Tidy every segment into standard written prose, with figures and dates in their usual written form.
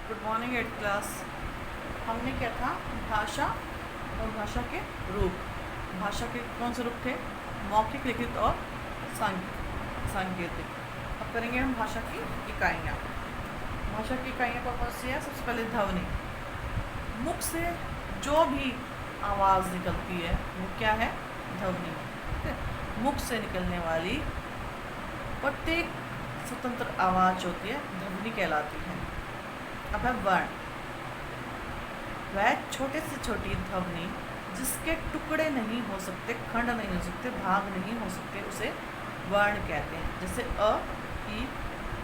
Good morning eight class. हमने क्या था, भाषा और भाषा के रूप। भाषा के कौन से रूप थे? मौखिक, लिखित और सांकेतिक। अब करेंगे हम भाषा की इकाइयाँ। भाषा की इकाइयाँ कौन सी है? सबसे पहले ध्वनि। मुख से जो भी आवाज़ निकलती है वो क्या है? ध्वनि। ठीक है, मुख से निकलने वाली प्रत्येक स्वतंत्र आवाज़ होती है ध्वनि कहलाती है। अब है वर्ण। वह छोटे से छोटी ध्वनि जिसके टुकड़े नहीं हो सकते, खंड नहीं हो सकते, भाग नहीं हो सकते, उसे वर्ण कहते हैं। जैसे अ, ई,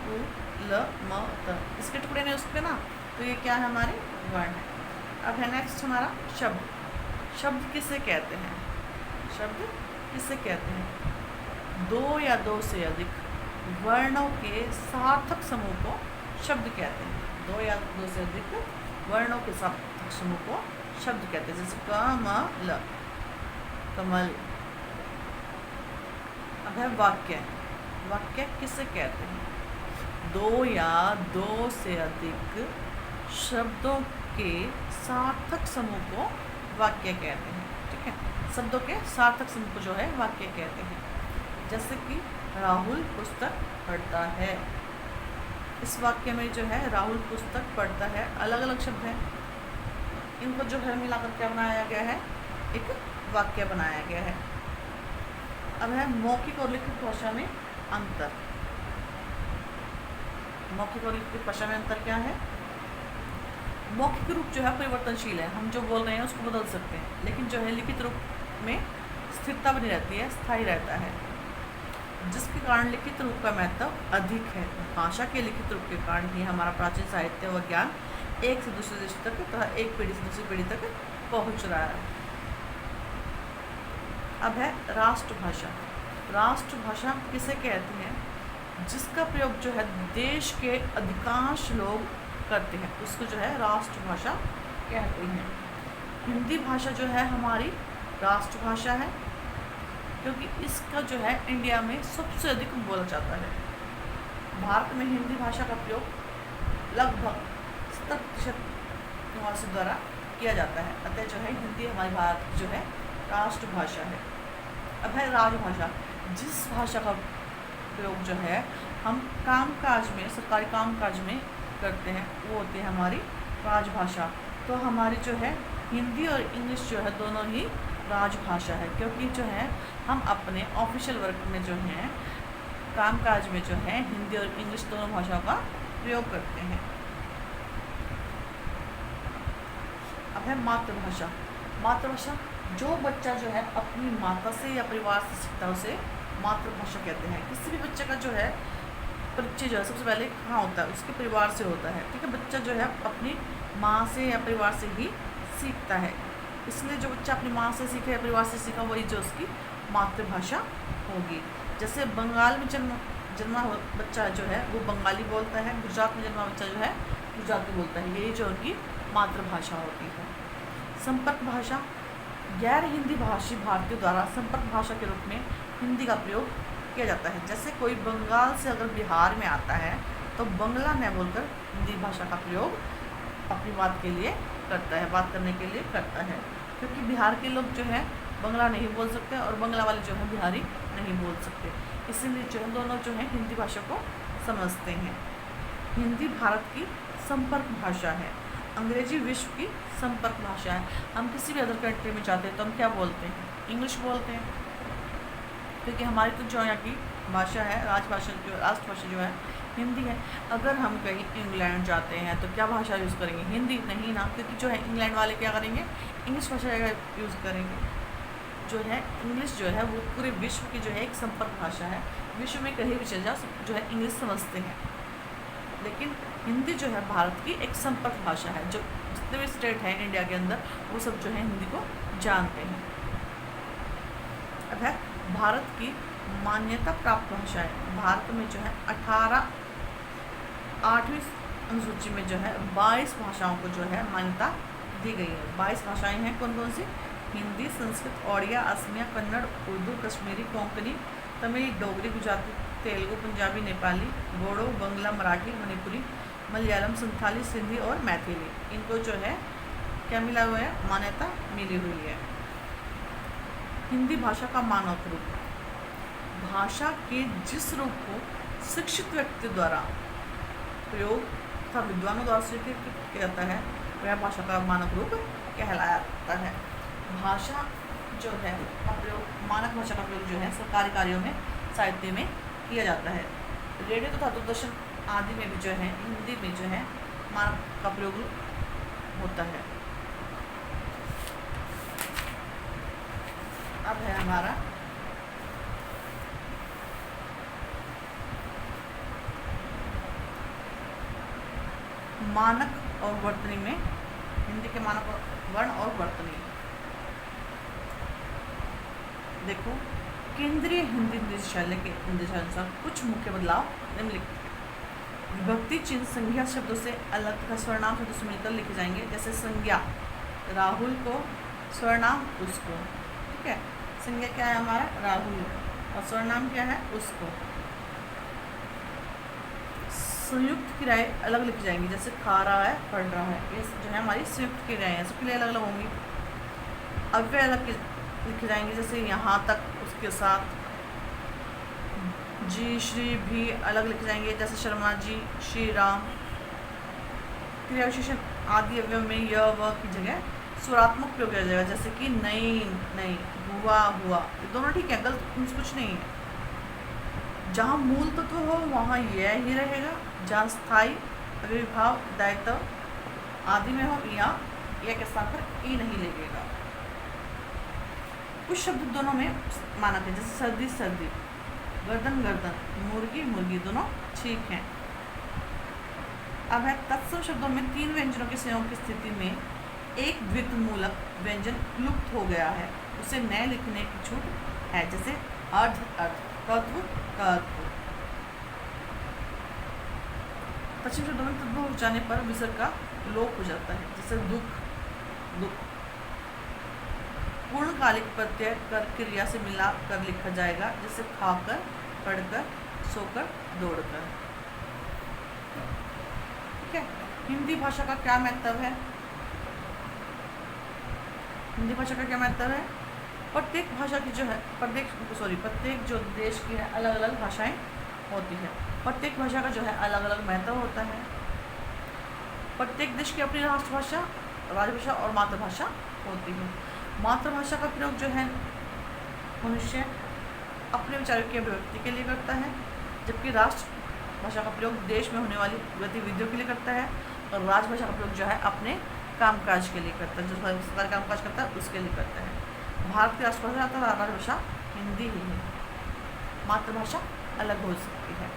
उ, ल, म, त। इसके टुकड़े नहीं हो सकते ना, तो ये क्या है? हमारे वर्ण है। अब है नेक्स्ट हमारा शब्द। शब्द किसे कहते हैं? शब्द किसे कहते हैं? दो या दो से अधिक वर्णों के सार्थक समूह को शब्द कहते हैं। दो या दो से अधिक वर्णों के सार्थक समूह को शब्द कहते हैं। जैसे कमल, कमल। अब है वाक्य। वाक्य किसे कहते हैं? दो या दो से अधिक शब्दों के सार्थक समूह को वाक्य कहते हैं। ठीक है, शब्दों के सार्थक समूह को जो है वाक्य कहते हैं। जैसे कि राहुल पुस्तक पढ़ता है। इस वाक्य में जो है राहुल पुस्तक पढ़ता है, अलग अलग शब्द हैं, इनको जो है मिलाकर क्या बनाया गया है? एक वाक्य बनाया गया है। अब है मौखिक और लिखित भाषा में अंतर। मौखिक और लिखित भाषा में अंतर क्या है? मौखिक रूप जो है परिवर्तनशील है, हम जो बोल रहे हैं उसको बदल सकते हैं, लेकिन जो है लिखित रूप में स्थिरता बनी रहती है, स्थायी रहता है, जिसके कारण लिखित रूप का महत्व अधिक है। भाषा के लिखित रूप के कारण ही हमारा प्राचीन साहित्य व ज्ञान एक से दूसरे देश तक तथा एक पीढ़ी से दूसरी पीढ़ी तक पहुंच रहा है। अब है राष्ट्रभाषा। राष्ट्रभाषा किसे कहते हैं? जिसका प्रयोग जो है देश के अधिकांश लोग करते हैं, उसको जो है राष्ट्रभाषा कहते हैं। हिंदी भाषा जो है हमारी राष्ट्रभाषा है, क्योंकि इसका जो है इंडिया में सबसे अधिक बोला जाता है। भारत में हिंदी भाषा का प्रयोग लगभग 70% निवासियों द्वारा किया जाता है। अतः जो है हिंदी हमारी भारत की जो है राष्ट्रभाषा है। अब है राजभाषा। जिस भाषा का प्रयोग जो है हम कामकाज में, सरकारी कामकाज में करते हैं, वो होती है हमारी राजभाषा। तो हमारी जो है हिंदी और इंग्लिश जो है दोनों ही राजभाषा है, क्योंकि जो है हम अपने ऑफिशियल वर्क में जो है कामकाज में जो है हिंदी और इंग्लिश दोनों भाषाओं का प्रयोग करते हैं। अब है मातृभाषा। मातृभाषा जो बच्चा जो है अपनी माता से या परिवार से सीखता है उसे मातृभाषा कहते हैं। किसी भी बच्चे का जो है परिचय जो है सबसे पहले कहाँ होता है? उसके परिवार से होता है। ठीक है, बच्चा जो है अपनी माँ से या परिवार से ही सीखता है, इसलिए जो बच्चा अपनी माँ से सीखे या परिवार से सीखा वही जो उसकी मातृभाषा होगी। जैसे बंगाल में जन्मा बच्चा जो है वो बंगाली बोलता है, गुजरात में जन्मा बच्चा जो है गुजराती बोलता है, यही जो उनकी मातृभाषा होती है। संपर्क भाषा। गैर हिंदी भाषी भारतीयों द्वारा संपर्क भाषा के रूप में हिंदी का प्रयोग किया जाता है। जैसे कोई बंगाल से अगर बिहार में आता है तो बंगला न बोलकर हिंदी भाषा का प्रयोग अपनी बात के लिए करता है, बात करने के लिए करता है, क्योंकि बिहार के लोग जो है बंगला नहीं बोल सकते और बंगला वाले जो है बिहारी नहीं बोल सकते, इसीलिए जो है दोनों जो है हिंदी भाषा को समझते हैं। हिंदी भारत की संपर्क भाषा है, अंग्रेजी विश्व की संपर्क भाषा है। हम किसी भी अदर कंट्री में जाते हैं तो हम क्या बोलते हैं? इंग्लिश बोलते हैं, क्योंकि हमारी तो जो यहाँ की भाषा है राजभाषा, जो राष्ट्रभाषा जो है हिंदी है। अगर हम कहीं इंग्लैंड जाते हैं तो क्या भाषा यूज़ करेंगे? हिंदी नहीं ना, क्योंकि जो है इंग्लैंड वाले क्या करेंगे? इंग्लिश भाषा यूज़ करेंगे। जो है इंग्लिश जो है वो पूरे विश्व की जो है एक संपर्क भाषा है, विश्व में कहीं भी चले जाओ जो है इंग्लिश समझते हैं। लेकिन हिंदी जो है भारत की एक संपर्क भाषा है, जो जितने भी स्टेट हैं इंडिया के अंदर वो सब जो है हिंदी को जानते हैं। अब है भारत की मान्यता प्राप्त भाषाएं। भारत में जो है 8वीं अनुसूची में जो है 22 भाषाओं को जो है मान्यता दी गई है। 22 भाषाएं हैं, कौन कौन सी? हिंदी, संस्कृत, ओडिया, असमिया, कन्नड़, उर्दू, कश्मीरी, कोंकणी, तमिल, डोगरी, गुजराती, तेलुगु, पंजाबी, नेपाली, बोडो, बंगला, मराठी, मणिपुरी, मलयालम, संथाली, सिंधी और मैथिली, इनको जो है क्या मिला हुआ है, मान्यता मिली हुई है। हिंदी भाषा का मानक रूप, भाषा के जिस रूप को शिक्षित व्यक्ति द्वारा प्रयोग तथा विद्वानों द्वारा स्वीकृत किया जाता है वह भाषा का मानक रूप कहलाता है। भाषा जो है का प्रयोग, मानक भाषा का प्रयोग जो है सरकारी कार्यों में, साहित्य में किया जाता है। रेडियो तथा दूरदर्शन आदि में भी जो है हिंदी में जो है मानक का प्रयोग होता है। अब है हमारा मानक और वर्तनी में, हिंदी के मानक वर्ण और वर्तनी। देखो, केंद्रीय हिंदी निदेशालय के निर्देशानुसार कुछ मुख्य बदलाव निम्नलिखित। विभक्ति चिन्ह संज्ञा शब्दों से अलग तथा स्वर्णाम शब्दों से मिलकर लिखे जाएंगे। जैसे संज्ञा राहुल को, स्वर्णाम उसको। ठीक है, संज्ञा क्या है हमारा, राहुल, और स्वर्णाम क्या है, उसको। संयुक्त क्रियाएं अलग लिखी जाएंगी। जैसे खा रहा है, पढ़ रहा है, ये जो है हमारी संयुक्त क्रियाएं हैं, सबके लिए अलग अलग होंगी। अव्यय अलग लिखे जाएंगे। जैसे यहाँ तक, उसके साथ, जी, श्री भी अलग लिखे जाएंगे। जैसे शर्मा जी, श्री राम। क्रिया विशेषण आदि अवयव में य व की जगह स्वरात्मक प्रयोग किया जाएगा। जैसे कि नहीं, नहीं, हुआ, हुआ, ये दोनों ठीक है, गलत कुछ नहीं है। जहाँ मूल तत्व हो वहाँ यह ही रहेगा। जहाँ स्थायी अविर्भाव दायित्व आदि में हो या यह के स्थान पर ई नहीं लगेगा। कुछ शब्द दोनों में मानक है। जैसे सर्दी, सर्दी, गर्दन, गर्दन, मुर्गी, मुर्गी, दोनों ठीक हैं। अब है तत्सम शब्दों में तीन व्यंजनों के संयोग की स्थिति में एक द्वित्व मूलक व्यंजन लुप्त हो गया है, उसे नए लिखने की छूट है। जैसे अर्ध, अर्ध, तत्व, तत्व। पश्चिम शब्दों में तत्व हो जाने पर विसर्ग का लोप हो जाता है। जैसे दुख, दुख। पूर्णकालिक प्रत्यय कर क्रिया से मिला कर लिखा जाएगा। जैसे खाकर, पढ़कर, सोकर, दौड़कर। ठीक है, हिंदी भाषा का क्या महत्व है? हिंदी भाषा का क्या महत्व है? प्रत्येक भाषा की जो है, प्रत्येक जो देश की है अलग अलग भाषाएं होती है। प्रत्येक भाषा का जो है अलग अलग महत्व होता है। प्रत्येक देश की अपनी राष्ट्रभाषा, राजभाषा और मातृभाषा होती है। मातृभाषा का प्रयोग जो है मनुष्य अपने विचारों की अभिव्यक्ति के लिए करता है, जबकि राष्ट्रभाषा का प्रयोग देश में होने वाली गतिविधियों के लिए करता है, और राजभाषा का प्रयोग जो है अपने कामकाज के लिए करता है, जो सरकारी कामकाज करता है उसके लिए करता है। भारत की राष्ट्रभाषा तथा राजभाषा हिंदी ही है, मातृभाषा अलग हो सकती है।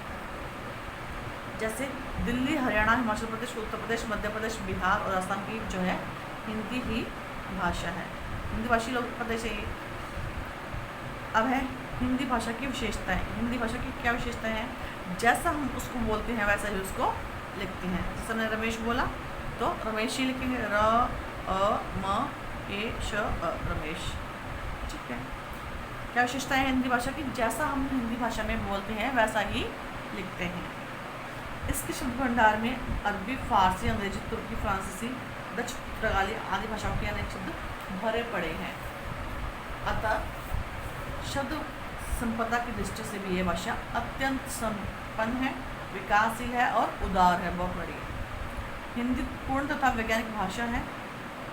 जैसे दिल्ली, हरियाणा, हिमाचल प्रदेश, उत्तर प्रदेश, मध्य प्रदेश, बिहार और राजस्थान की जो है हिंदी ही भाषा है, हिंदी भाषी लोग प्रदेश है। अब है हिंदी भाषा की विशेषताएं। हिंदी भाषा की क्या विशेषताएं हैं? जैसा हम उसको बोलते हैं वैसा ही उसको लिखते हैं। जैसे हमने रमेश बोला तो रमेश ही लिखेंगे, र अ म ए श अ, रमेश। ठीक है, क्या विशेषताएं हैं हिंदी भाषा की? जैसा हम हिंदी भाषा में बोलते हैं वैसा ही लिखते हैं। इसके शब्द भंडार में अरबी, फारसी, अंग्रेजी, तुर्की, फ्रांसीसी, डच, पुर्तगाली आदि भाषाओं के अनेक शब्द भरे पड़े हैं। अतः शब्द संपदा की दृष्टि से भी यह भाषा अत्यंत संपन्न है, विकासशील है और उदार है, बहुत बड़ी है। हिंदी पूर्ण तथा वैज्ञानिक भाषा है।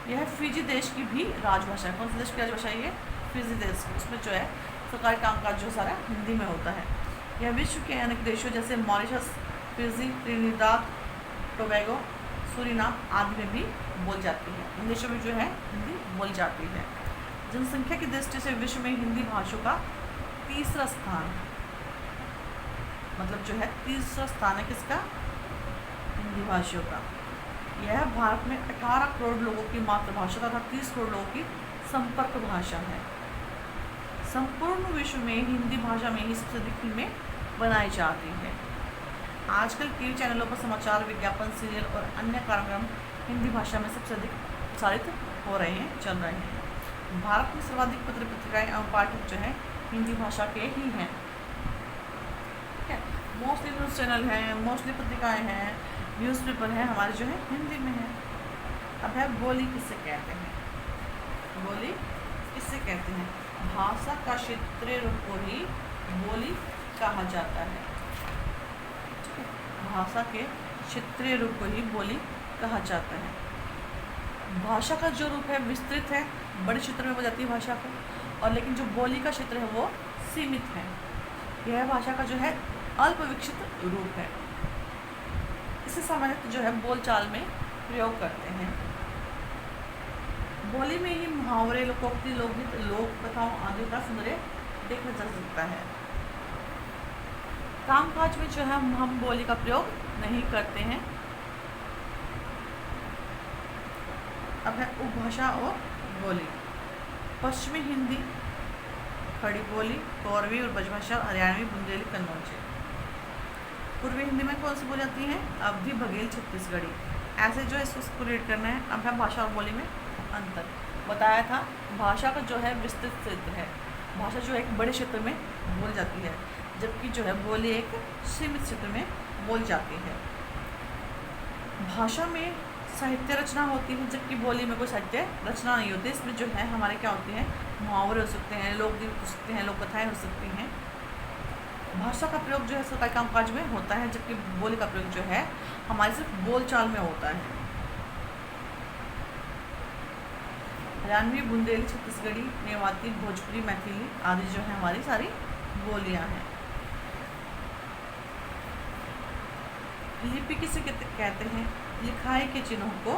यह फिजी देश की भी राजभाषा है। कौन से देश की राजभाषा है ये? फिजी देश की। उसमें जो है सरकारी कामकाज जो सारा हिंदी में होता है। यह विश्व के अनेक देशों जैसे Mauritius, Fiji, Trinidad, Tobago, Suriname आदि में भी बोल जाती है। इन देशों में जो है हिंदी बोली जाती है। जनसंख्या की दृष्टि से विश्व में हिंदी भाषाओं का तीसरा स्थान, मतलब जो है तीसरा स्थान है किसका? हिंदी भाषाओं का। यह भारत में 18 करोड़ लोगों की मातृभाषा तथा 30 करोड़ लोगों की संपर्क भाषा है। संपूर्ण विश्व में हिंदी भाषा में ही सबसे अधिक फिल्में बनाई जाती है। आजकल टीवी चैनलों पर समाचार, विज्ञापन, सीरियल और अन्य कार्यक्रम हिंदी भाषा में सबसे अधिक प्रसारित हो रहे हैं, चल रहे हैं। भारत में सर्वाधिक पत्र पत्रिकाएं एवं पाठक जो है हिंदी भाषा के ही हैं। ठीक है, मोस्टली न्यूज़ चैनल हैं, मोस्टली पत्रिकाएं हैं, न्यूज़पेपर है हमारे जो है हिंदी में है। अब है बोली किसे कहते हैं। बोली किसे कहते हैं? भाषा का क्षेत्रीय रूप को ही बोली कहा जाता है। ठीक है, भाषा के क्षेत्रीय रूप को ही बोली कहा जाता है। भाषा का जो रूप है विस्तृत है, बड़े क्षेत्र में हो जाती है भाषा को, और लेकिन जो बोली का क्षेत्र है वो सीमित है। यह भाषा का जो है अल्प विकसित रूप है। इसे सामान्यतः जो है बोलचाल में प्रयोग करते हैं। बोली में ही मुहावरे, लोकोक्ति, लोकगीत, लोक कथाओं आदि का सुंदर देखा जा सकता है। कामकाज में जो है हम बोली का प्रयोग नहीं करते हैं। अब है उपभाषा और बोली। पश्चिमी हिंदी, खड़ी बोली, कौरवी और ब्रजभाषा, हरियाणवी, बुंदेली, कन्नौजी। पूर्वी हिंदी में कौन सी बोली जाती है? अवधी, बघेल, छत्तीसगढ़ी। ऐसे जो इसको रीड करना है। अब है भाषा और बोली में अंतर। बताया था भाषा का जो है विस्तृत क्षेत्र है। भाषा जो है एक बड़े क्षेत्र में बोल जाती है, जबकि जो है बोली एक सीमित क्षेत्र में बोल जाती है। भाषा में साहित्य रचना होती है, जबकि बोली में कोई साहित्य रचना नहीं होती। इसमें जो है हमारे क्या होते हैं? मुहावरे हो सकते हैं, लोकगीत हो सकते हैं, लोक कथाएँ हो सकती हैं। भाषा का प्रयोग जो है सरकारी कामकाज में होता है, जबकि बोली का प्रयोग जो है हमारे सिर्फ बोलचाल में होता है। हरियाणवी, बुंदेली, छत्तीसगढ़ी, मेवाती, भोजपुरी, मैथिली आदि जो है हमारी सारी बोलियां हैं। लिपि किसे कहते हैं? लिखाई के चिन्हों को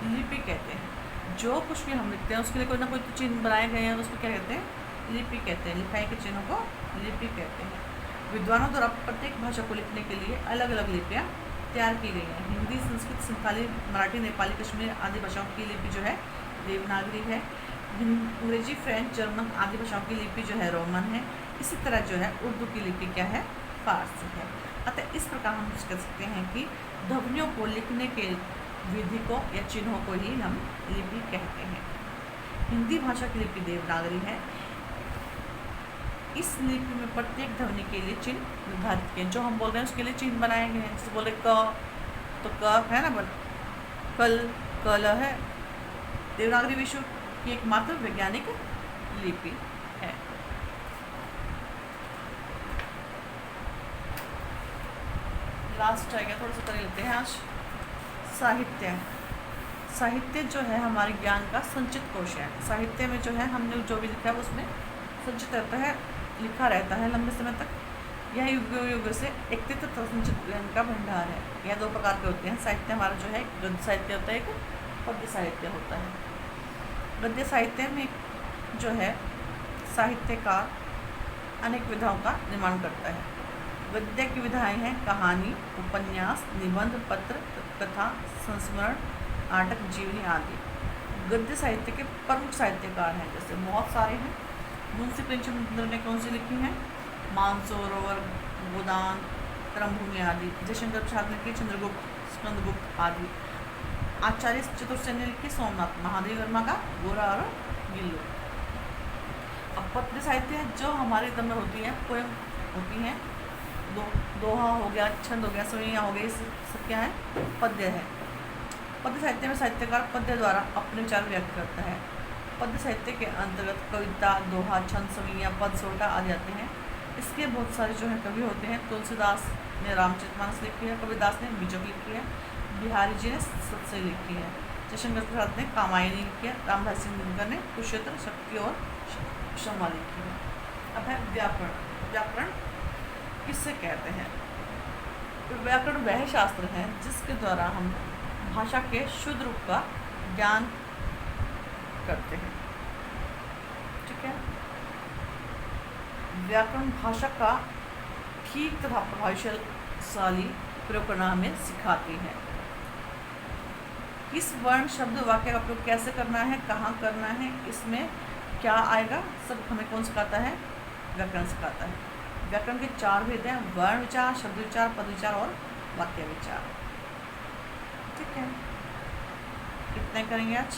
लिपि कहते हैं। जो कुछ भी हम लिखते हैं उसके लिए कोई ना कोई तो चिन्ह बनाए गए हैं, उसको क्या कहते हैं? लिपि कहते हैं। लिखाई के चिन्हों को लिपि कहते हैं। विद्वानों द्वारा प्रत्येक भाषा को लिखने के लिए अलग अलग लिपियाँ तैयार की गई हैं। हिंदी, संस्कृत, संथाली, मराठी, नेपाली, कश्मीरी आदि भाषाओं की लिपि जो है देवनागरी है। अंग्रेजी, फ्रेंच, जर्मन आदि भाषाओं की लिपि जो है रोमन है। इसी तरह जो है उर्दू की लिपि क्या है? फारसी है। अतः इस प्रकार हम कह सकते हैं कि ध्वनियों को लिखने के विधि को या चिन्हों को ही हम लिपि कहते हैं। हिंदी भाषा की लिपि देवनागरी है। इस लिपि में प्रत्येक ध्वनि के लिए चिन्ह निर्धारित किए, जो हम बोल रहे हैं उसके लिए चिन्ह बनाए गए हैं। जैसे बोले क, तो क है ना, कल, कल है। देवनागरी विश्व की एकमात्र वैज्ञानिक लिपि है। लास्ट आ गया, थोड़ा सा कर लेते हैं आज। साहित्य। साहित्य जो है हमारे ज्ञान का संचित कोश है। साहित्य में जो है हमने जो भी लिखा है उसमें संचित रहता है, लिखा रहता है लंबे समय तक। यह युग युग से एकत्रित तथा संचित ज्ञान का भंडार है। यह दो प्रकार के होते हैं। साहित्य हमारा जो है गद्य साहित्य होता है, एक पद्य साहित्य होता है। गद्य साहित्य में जो है साहित्यकार अनेक विधाओं का निर्माण करता है। गद्य की विधाएं हैं कहानी, उपन्यास, निबंध, पत्र, कथा, संस्मरण, नाटक, जीवनी आदि। गद्य साहित्य के प्रमुख साहित्यकार हैं, जैसे बहुत सारे हैं। मुंशी प्रेमचंद्र ने कौन सी लिखी हैं? मानसरोवर, गोदान, क्रमभूमि आदि। जयशंकर प्रसाद ने लिखी चंद्रगुप्त, स्कंदगुप्त आदि। आचार्य चतुर्सेन ने लिखी सोमनाथ, महादेव वर्मा का गोरा और गिल्लू। अब पद्य साहित्य है जो हमारे एकदम में होती है, पोएम होती हैं। दोहा हो गया, छंद हो गया, सवैया हो गई, सब क्या है? पद्य है। पद्य साहित्य में साहित्यकार पद्य द्वारा अपने विचार व्यक्त करता है। पद्य साहित्य के अंतर्गत कविता, दोहा, छंद, सवैया, पद, सोटा आदि आते हैं। इसके बहुत सारे जो है कवि होते हैं। तुलसीदास ने रामचरितमानस लिखी है, कबीरदास ने बीजक लिखी है, बिहारी जी ने सत्सई लिखी है, जयशंकर प्रसाद ने कामायनी लिखी है, रामदास दिनकर ने कुरुक्षेत्र, शक्ति और क्षमा लिखी है। अब है व्याकरण। व्याकरण किससे कहते हैं? व्याकरण वह शास्त्र है जिसके द्वारा हम भाषा के शुद्ध रूप का ज्ञान करते हैं। ठीक है, व्याकरण भाषा का ठीक तथा प्रभावशाली प्रयोग करना हमें सिखाती है। किस वर्ण, शब्द, वाक्य का प्रयोग कैसे करना है, कहाँ करना है, इसमें क्या आएगा, सब हमें कौन सिखाता है? व्याकरण सिखाता है। व्याकरण के 4 भेद हैं: वर्ण विचार, शब्द विचार, पद विचार और वाक्य विचार। ठीक है, इतना करेंगे आज।